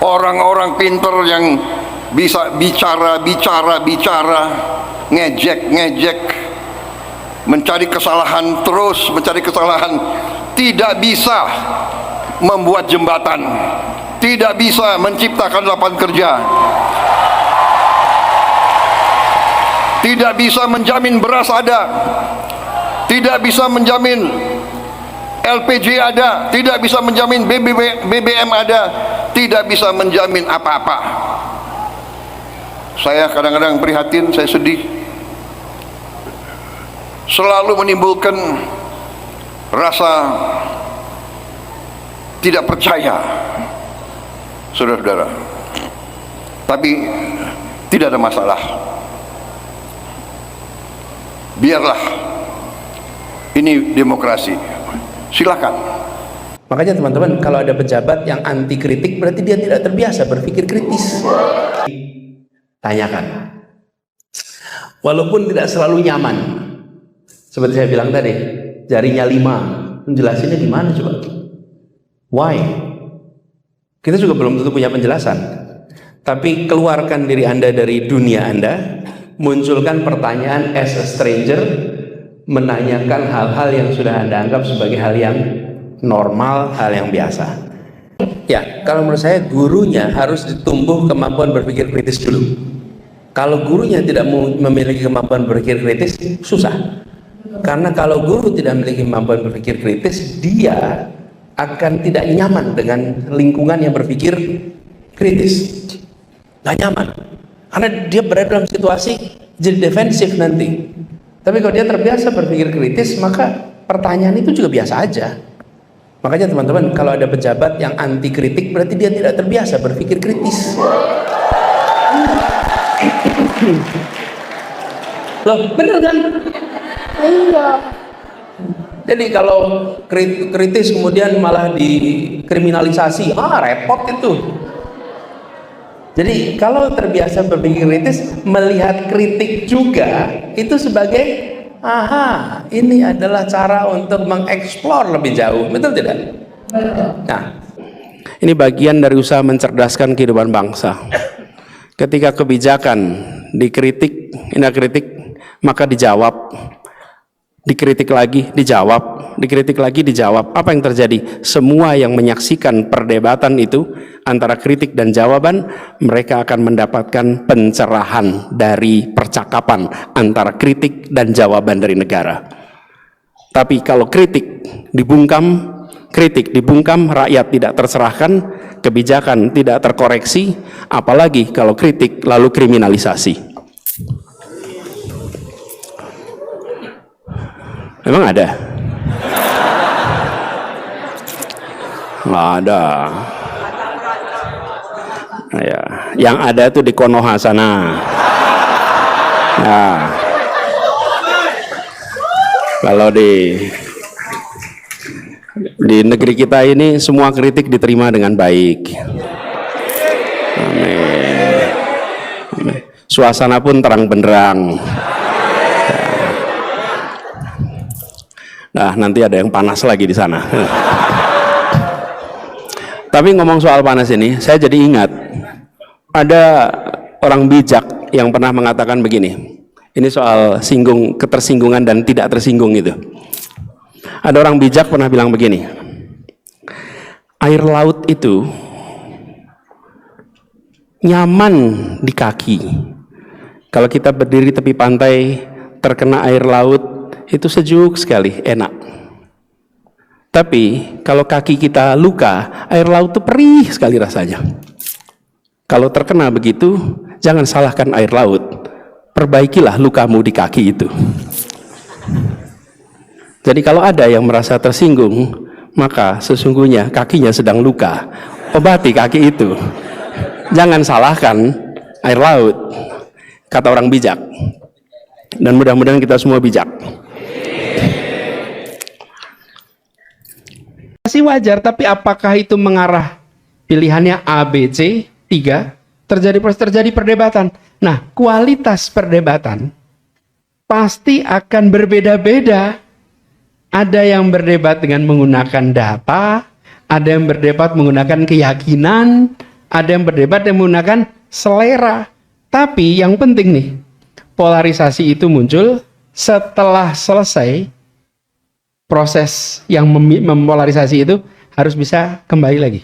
orang-orang pinter yang bisa bicara, ngejek, mencari kesalahan, terus mencari kesalahan, tidak bisa membuat jembatan, tidak bisa menciptakan lapangan kerja, tidak bisa menjamin beras ada, tidak bisa menjamin LPG ada, tidak bisa menjamin BBM ada, tidak bisa menjamin apa-apa. Saya kadang-kadang prihatin, saya sedih, selalu menimbulkan rasa tidak percaya, saudara-saudara. Tapi tidak ada masalah, biarlah, ini demokrasi, silakan. Makanya teman-teman, kalau ada pejabat yang anti kritik, berarti dia tidak terbiasa berpikir kritis. Tanyakan, walaupun tidak selalu nyaman. Seperti saya bilang tadi, jarinya 5, menjelasinnya gimana coba? Why? Kita juga belum tentu punya penjelasan. Tapi keluarkan diri Anda dari dunia Anda, munculkan pertanyaan as a stranger, menanyakan hal-hal yang sudah Anda anggap sebagai hal yang normal, hal yang biasa. Ya, kalau menurut saya gurunya harus ditumbuh kemampuan berpikir kritis dulu. Kalau gurunya tidak memiliki kemampuan berpikir kritis, susah. Karena kalau guru tidak memiliki kemampuan berpikir kritis, dia akan tidak nyaman dengan lingkungan yang berpikir kritis. Gak nyaman, karena dia berada dalam situasi jadi defensif nanti. Tapi kalau dia terbiasa berpikir kritis, maka pertanyaan itu juga biasa aja. Makanya teman-teman, kalau ada pejabat yang anti kritik, berarti dia tidak terbiasa berpikir kritis. Loh, bener kan? Iya. Jadi kalau kritis kemudian malah dikriminalisasi, repot itu. Jadi kalau terbiasa berpikir kritis, melihat kritik juga itu sebagai ini adalah cara untuk mengeksplor lebih jauh, betul tidak? Nah, ini bagian dari usaha mencerdaskan kehidupan bangsa. Ketika kebijakan dikritik, maka dijawab, dikritik lagi, dijawab. Apa yang terjadi? Semua yang menyaksikan perdebatan itu antara kritik dan jawaban, mereka akan mendapatkan pencerahan dari percakapan antara kritik dan jawaban dari negara. Tapi kalau kritik dibungkam, rakyat tidak tercerahkan, kebijakan tidak terkoreksi, apalagi kalau kritik lalu kriminalisasi. Memang ada? Nggak ada. Ya, yang ada tuh di Konoha sana. Nah, kalau di negeri kita ini semua kritik diterima dengan baik. Amin. Suasana pun terang benderang. Nah, nanti ada yang panas lagi di sana. Tapi ngomong soal panas ini, saya jadi ingat ada orang bijak yang pernah mengatakan begini. Ini soal ketersinggungan dan tidak tersinggung itu. Ada orang bijak pernah bilang begini. Air laut itu nyaman di kaki. Kalau kita berdiri tepi pantai, terkena air laut, itu sejuk sekali, enak. Tapi kalau kaki kita luka, air laut itu perih sekali rasanya. Kalau terkena begitu, jangan salahkan air laut, perbaikilah lukamu di kaki itu. Jadi kalau ada yang merasa tersinggung, maka sesungguhnya kakinya sedang luka, obati kaki itu. Jangan salahkan air laut, kata orang bijak. Dan mudah-mudahan kita semua bijak. Masih wajar, tapi apakah itu mengarah pilihannya A, B, C, 3? Terjadi perdebatan. Nah, kualitas perdebatan pasti akan berbeda-beda. Ada yang berdebat dengan menggunakan data, ada yang berdebat menggunakan keyakinan, Ada yang berdebat yang menggunakan selera. Tapi yang penting nih, polarisasi itu muncul setelah selesai proses yang mempolarisasi itu harus bisa kembali lagi.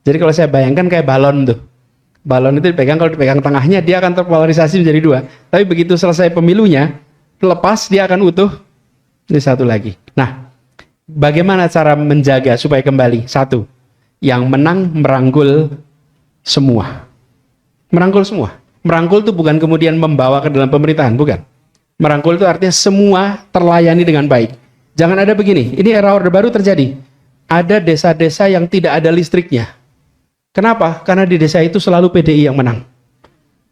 Jadi kalau saya bayangkan kayak balon tuh. Balon itu dipegang, kalau dipegang tengahnya dia akan terpolarisasi menjadi dua. Tapi begitu selesai pemilunya, lepas dia akan utuh jadi satu lagi. Nah, bagaimana cara menjaga supaya kembali? Satu, yang menang merangkul semua. Merangkul semua. Merangkul itu bukan kemudian membawa ke dalam pemerintahan, bukan. Merangkul itu artinya semua terlayani dengan baik. Jangan ada begini, ini era Orde Baru terjadi. Ada desa-desa yang tidak ada listriknya. Kenapa? Karena di desa itu selalu PDI yang menang.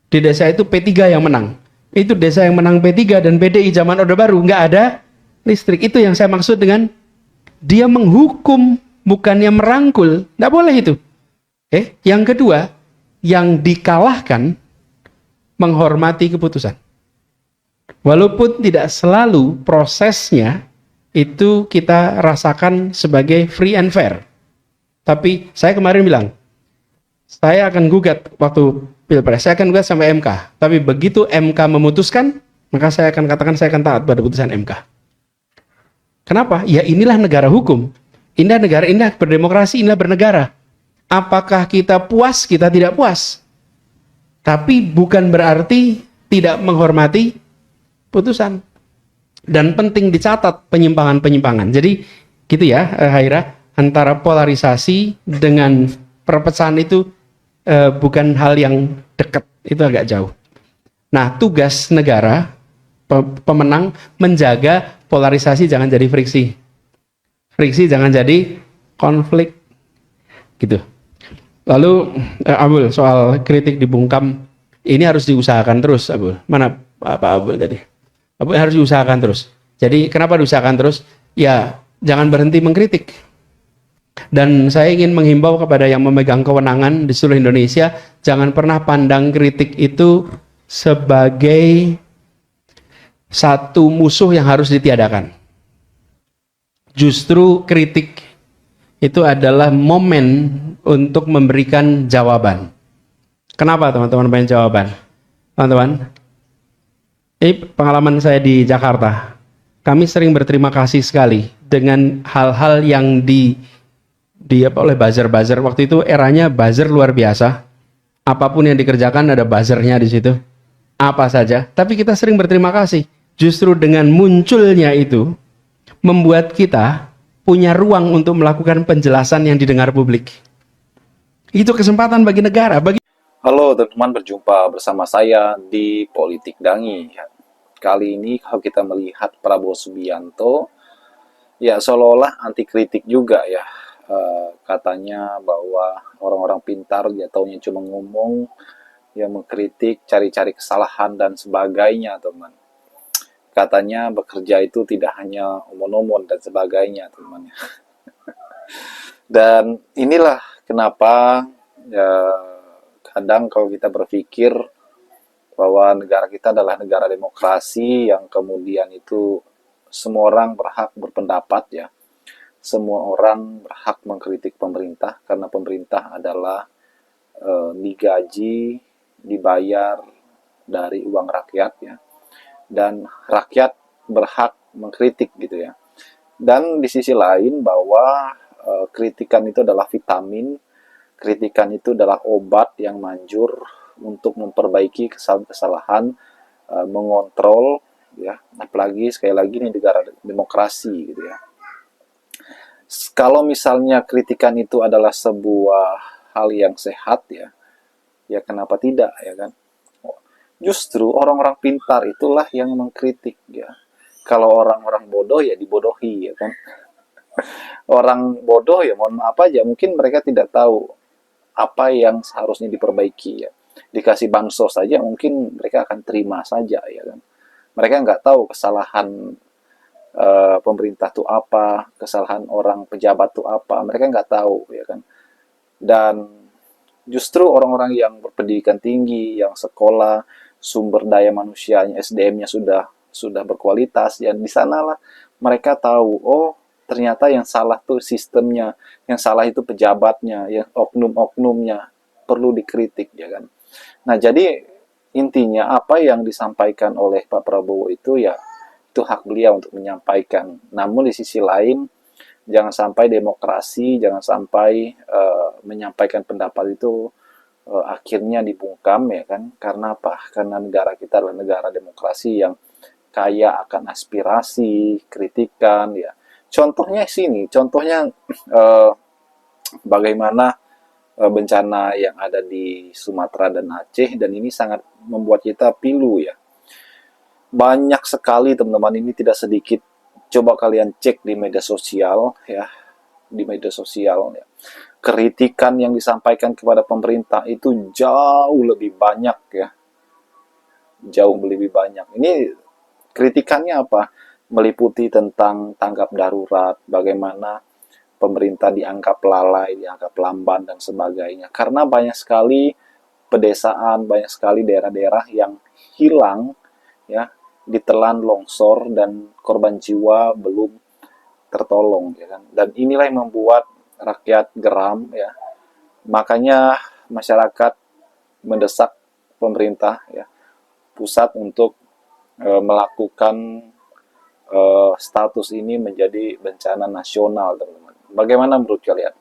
Di desa itu P3 yang menang. Itu desa yang menang P3 dan PDI zaman Orde Baru, nggak ada listrik. Itu yang saya maksud dengan dia menghukum, bukannya merangkul. Nggak boleh itu. Yang kedua, yang dikalahkan menghormati keputusan. Walaupun tidak selalu prosesnya itu kita rasakan sebagai free and fair. Tapi saya kemarin bilang, saya akan gugat waktu Pilpres, saya akan gugat sampai MK. Tapi begitu MK memutuskan, maka saya akan katakan saya akan taat pada putusan MK. Kenapa? Ya inilah negara hukum. Inilah negara, inilah berdemokrasi, inilah bernegara. Apakah kita puas? Kita tidak puas. Tapi bukan berarti tidak menghormati putusan. Dan penting dicatat penyimpangan-penyimpangan. Jadi gitu ya, Haira, antara polarisasi dengan perpecahan itu bukan hal yang dekat, itu agak jauh. Nah, tugas negara, pemenang, menjaga polarisasi jangan jadi friksi. Friksi jangan jadi konflik. Gitu. Lalu Abul, soal kritik dibungkam, ini harus diusahakan terus, Abul. Mana Pak Abul tadi? Abul harus diusahakan terus. Jadi kenapa diusahakan terus? Ya, jangan berhenti mengkritik. Dan saya ingin menghimbau kepada yang memegang kewenangan di seluruh Indonesia, jangan pernah pandang kritik itu sebagai satu musuh yang harus ditiadakan. Justru kritik itu adalah momen untuk memberikan jawaban. Kenapa teman-teman banyak jawaban? Teman-teman, ini pengalaman saya di Jakarta. Kami sering berterima kasih sekali dengan hal-hal yang oleh buzzer-buzzer. Waktu itu eranya buzzer luar biasa. Apapun yang dikerjakan ada buzzernya di situ. Apa saja. Tapi kita sering berterima kasih. Justru dengan munculnya itu membuat kita punya ruang untuk melakukan penjelasan yang didengar publik. Itu kesempatan bagi negara, Halo teman-teman, berjumpa bersama saya di Politik Dangi. Kali ini kalau kita melihat Prabowo Subianto, ya seolah-olah anti kritik juga ya. Katanya bahwa orang-orang pintar ya taunya cuma ngomong, ya mengkritik, cari-cari kesalahan dan sebagainya, teman. Katanya bekerja itu tidak hanya omon-omon dan sebagainya, teman. Dan inilah kenapa ya kadang kalau kita berpikir bahwa negara kita adalah negara demokrasi yang kemudian itu semua orang berhak berpendapat ya. Semua orang berhak mengkritik pemerintah karena pemerintah adalah digaji, dibayar dari uang rakyat ya. Dan rakyat berhak mengkritik gitu ya. Dan di sisi lain bahwa kritikan itu adalah vitamin, kritikan itu adalah obat yang manjur untuk memperbaiki kesalahan-kesalahan, mengontrol ya, apalagi sekali lagi ini negara demokrasi gitu ya. Kalau misalnya kritikan itu adalah sebuah hal yang sehat ya, ya kenapa tidak ya kan? Justru orang-orang pintar itulah yang mengkritik ya. Kalau orang-orang bodoh ya dibodohi ya kan. Orang bodoh ya mohon maaf aja, mungkin mereka tidak tahu apa yang seharusnya diperbaiki ya. Dikasih bansos saja mungkin mereka akan terima saja ya kan. Mereka nggak tahu kesalahan pemerintah itu apa, kesalahan orang pejabat itu apa, mereka nggak tahu ya kan. Dan justru orang-orang yang berpendidikan tinggi, yang sekolah, sumber daya manusianya, SDM-nya sudah berkualitas, ya di sanalah mereka tahu, oh ternyata yang salah tuh sistemnya, yang salah itu pejabatnya, yang oknum-oknumnya. perlu dikritik, ya kan. Nah, jadi intinya apa yang disampaikan oleh Pak Prabowo itu ya itu hak beliau untuk menyampaikan. Namun di sisi lain jangan sampai demokrasi, jangan sampai menyampaikan pendapat itu akhirnya dibungkam, ya kan. Karena apa? Karena negara kita adalah negara demokrasi yang kaya akan aspirasi, kritikan, ya. Contohnya sini, contohnya bagaimana bencana yang ada di Sumatera dan Aceh, dan ini sangat membuat kita pilu, ya. Banyak sekali teman-teman, ini tidak sedikit. Coba kalian cek di media sosial, ya, di media sosial, ya. Kritikan yang disampaikan kepada pemerintah itu jauh lebih banyak, ya, jauh lebih banyak. Ini kritikannya apa? Meliputi tentang tanggap darurat, bagaimana pemerintah dianggap lalai, dianggap lamban, dan sebagainya. Karena banyak sekali pedesaan, banyak sekali daerah-daerah yang hilang, ya, ditelan longsor, dan korban jiwa belum tertolong, ya kan. Dan inilah yang membuat rakyat geram, ya. Makanya masyarakat mendesak pemerintah, ya, pusat untuk melakukan status ini menjadi bencana nasional, teman-teman. Bagaimana menurut kalian?